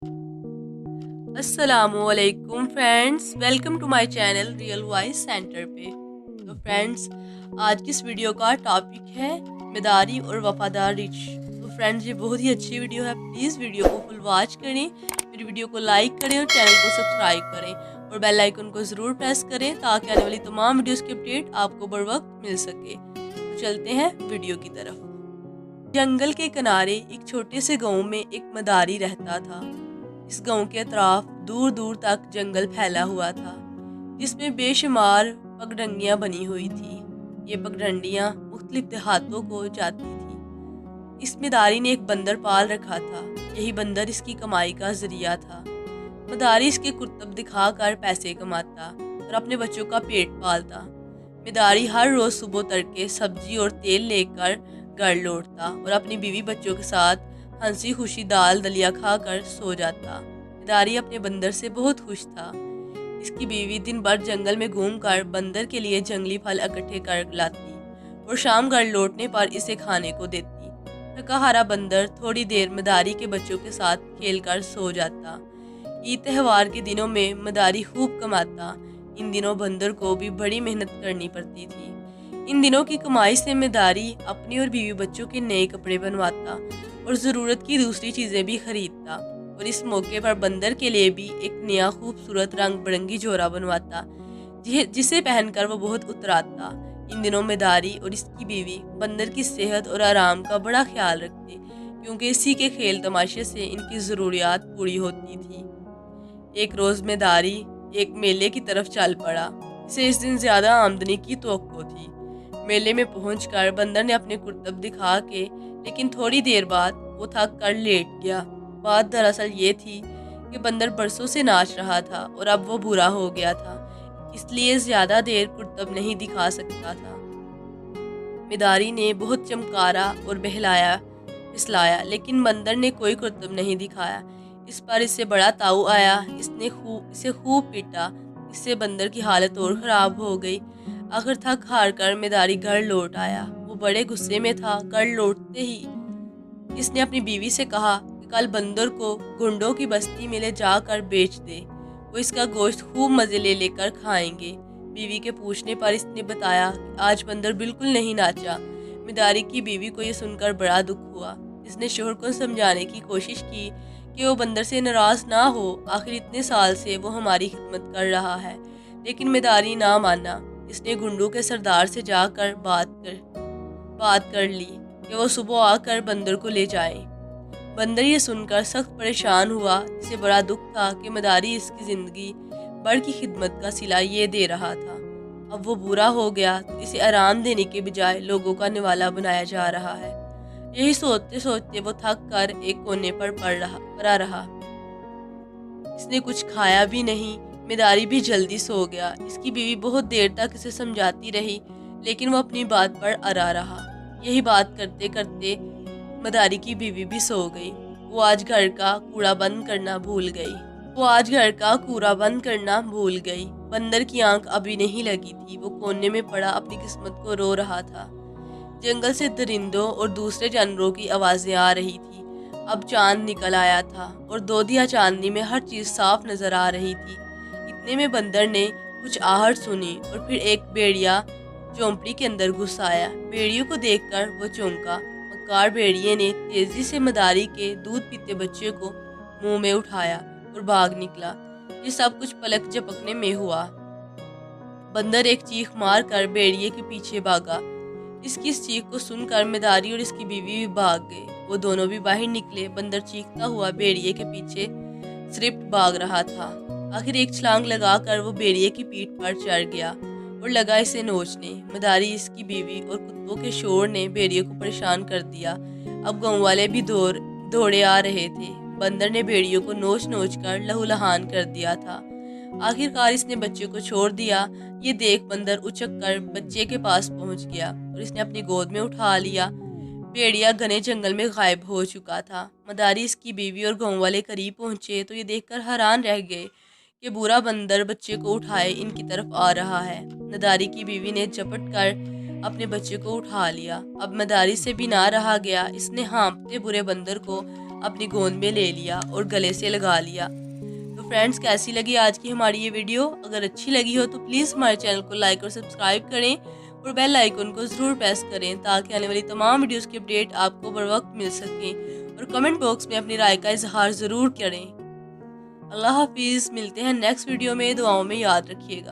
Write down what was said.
अस्सलामुअलैकुम friends, welcome to my channel real voice centre पे। तो फ्रेंड्स, आज की इस वीडियो का टॉपिक है मिदारी और वफादार रिच। तो फ्रेंड्स, ये बहुत ही अच्छी वीडियो है। प्लीज़ वीडियो को फुल वॉच करें, मेरी वीडियो को लाइक करें और चैनल को सब्सक्राइब करें और बेल आइकन को ज़रूर प्रेस करें ताकि आने वाली तमाम वीडियोज़ की अपडेट आपको बर वक्त मिल सके। तो चलते हैं वीडियो की तरफ। जंगल के किनारे एक छोटे से गांव में एक मदारी रहता था। इस गांव के अतराफ दूर दूर तक जंगल फैला हुआ था, जिसमें बेशुमार पगडंडियां बनी हुई थी। ये पगडंडियां मुख्तलिफ देहातों को जाती थी। इस मदारी ने एक बंदर पाल रखा था। यही बंदर इसकी कमाई का जरिया था। मदारी इसके कुर्तब दिखाकर पैसे कमाता और अपने बच्चों का पेट पालता। मदारी हर रोज सुबह तड़के सब्जी और तेल लेकर घर लौटता और अपनी बीवी बच्चों के साथ हंसी खुशी दाल दलिया खाकर सो जाता। मदारी अपने बंदर से बहुत खुश था। इसकी बीवी दिन भर जंगल में घूमकर बंदर के लिए जंगली फल इकट्ठे कर लाती और शाम घर लौटने पर इसे खाने को देती। थका हारा बंदर थोड़ी देर मदारी के बच्चों के साथ खेलकर सो जाता। ईद त्योहार के दिनों में मदारी खूब कमाता। इन दिनों बंदर को भी बड़ी मेहनत करनी पड़ती थी। इन दिनों की कमाई से मदारी अपनी और बीवी बच्चों के नए कपड़े बनवाता और ज़रूरत की दूसरी चीज़ें भी खरीदता। और इस मौके पर बंदर के लिए भी एक नया खूबसूरत रंग बिरंगी जोरा बनवाता, जिसे पहनकर वो बहुत उतराता। इन दिनों मदारी और इसकी बीवी बंदर की सेहत और आराम का बड़ा ख्याल रखते, क्योंकि इसी के खेल तमाशे से इनकी ज़रूरियात पूरी होती थी। एक रोज़ मदारी एक मेले की तरफ चल पड़ा। इसे इस दिन ज़्यादा आमदनी की तवक्को थी। मेले में पहुंचकर बंदर ने अपने कुर्तब दिखा के, लेकिन थोड़ी देर बाद वो थक कर लेट गया। बात दरअसल ये थी कि बंदर बरसों से नाच रहा था और अब वो बुरा हो गया था, इसलिए ज़्यादा देर कुर्तब नहीं दिखा सकता था। मदारी ने बहुत चमकारा और बहलाया फिसलाया, लेकिन बंदर ने कोई कुर्तब नहीं दिखाया। इस पर इससे बड़ा ताऊ आया। इसे खूब पीटा। इससे बंदर की हालत और ख़राब हो गई। आखिर थक हार कर मदारी घर लौट आया। वो बड़े गुस्से में था। घर लौटते ही इसने अपनी बीवी से कहा कि कल बंदर को गुंडों की बस्ती में ले जाकर बेच दे। वो इसका गोश्त खूब मज़े ले लेकर खाएंगे। बीवी के पूछने पर इसने बताया कि आज बंदर बिल्कुल नहीं नाचा। मदारी की बीवी को ये सुनकर बड़ा दुख हुआ। इसने शोहर को समझाने की कोशिश की कि वो बंदर से नाराज़ ना हो, आखिर इतने साल से वो हमारी खिदमत कर रहा है। लेकिन मदारी ना माना। इसने गुंडों के सरदार से जाकर बात कर ली कि वो सुबह आकर बंदर को ले जाए। बंदर ये सुनकर सख्त परेशान हुआ। इसे बड़ा दुख था कि मदारी इसकी ज़िंदगी भर की खिदमत का सिला ये दे रहा था। अब वो बुरा हो गया तो इसे आराम देने के बजाय लोगों का निवाला बनाया जा रहा है। यही सोचते सोचते वो थक कर एक कोने पर पड़ा रहा। इसने कुछ खाया भी नहीं। मदारी भी जल्दी सो गया। इसकी बीवी बहुत देर तक इसे समझाती रही, लेकिन वो अपनी बात पर अड़ा रहा। यही बात करते करते मदारी की बीवी भी सो गई। वो आज घर का कूड़ा बंद करना भूल गई। बंदर की आंख अभी नहीं लगी थी। वो कोने में पड़ा अपनी किस्मत को रो रहा था। जंगल से दरिंदों और दूसरे जानवरों की आवाज़ें आ रही थी। अब चांद निकल आया था और दोधिया चांदनी में हर चीज़ साफ नज़र आ रही थी। इतने में बंदर ने कुछ आहट सुनी और फिर एक भेड़िया झोंपड़ी के अंदर घुस आया। भेड़ियों को देखकर वो चौंका। मक्कार भेड़िए ने तेजी से मदारी के दूध पीते बच्चे को मुंह में उठाया और भाग निकला। ये सब कुछ पलक झपकने में हुआ। बंदर एक चीख मार कर भेड़िए के पीछे भागा। इसकी इस चीख को सुनकर मदारी और इसकी बीवी भी भाग गए। वो दोनों भी बाहर निकले। बंदर चीखता हुआ भेड़िए के पीछे सिर्फ भाग रहा था। आखिर एक छलांग लगाकर वो भेड़िए की पीठ पर चढ़ गया और लगा इसे नोचने। मदारी, इसकी बीवी और कुत्तों के शोर ने भेड़िए को परेशान कर दिया। अब गांव वाले भी दौड़े आ रहे थे। बंदर ने भेड़ियों को नोच नोच कर लहूलुहान कर दिया था। आखिरकार इसने बच्चे को छोड़ दिया। ये देख बंदर उछक कर बच्चे के पास पहुंच गया और इसने अपनी गोद में उठा लिया। भेड़िया घने जंगल में गायब हो चुका था। मदारी, इसकी बीवी और गांव वाले करीब पहुंचे तो ये देखकर हैरान रह गए कि बुरा बंदर बच्चे को उठाए इनकी तरफ आ रहा है। मदारी की बीवी ने झपट कर अपने बच्चे को उठा लिया। अब मदारी से भी ना रहा गया। इसने हाँफते बुरे बंदर को اپنی گود میں لے لیا اور گلے سے لگا لیا۔ تو فرینڈس کیسی لگی آج کی ہماری یہ ویڈیو؟ اگر اچھی لگی ہو تو پلیز ہمارے چینل کو لائک اور سبسکرائب کریں اور بیل آئیکن کو ضرور پریس کریں تاکہ آنے والی تمام ویڈیوز کی اپڈیٹ آپ کو بر وقت مل سکیں، اور کمنٹ باکس میں اپنی رائے کا اظہار ضرور کریں۔ اللہ حافظ، ملتے ہیں نیکسٹ ویڈیو میں، دعاؤں میں یاد رکھیے گا۔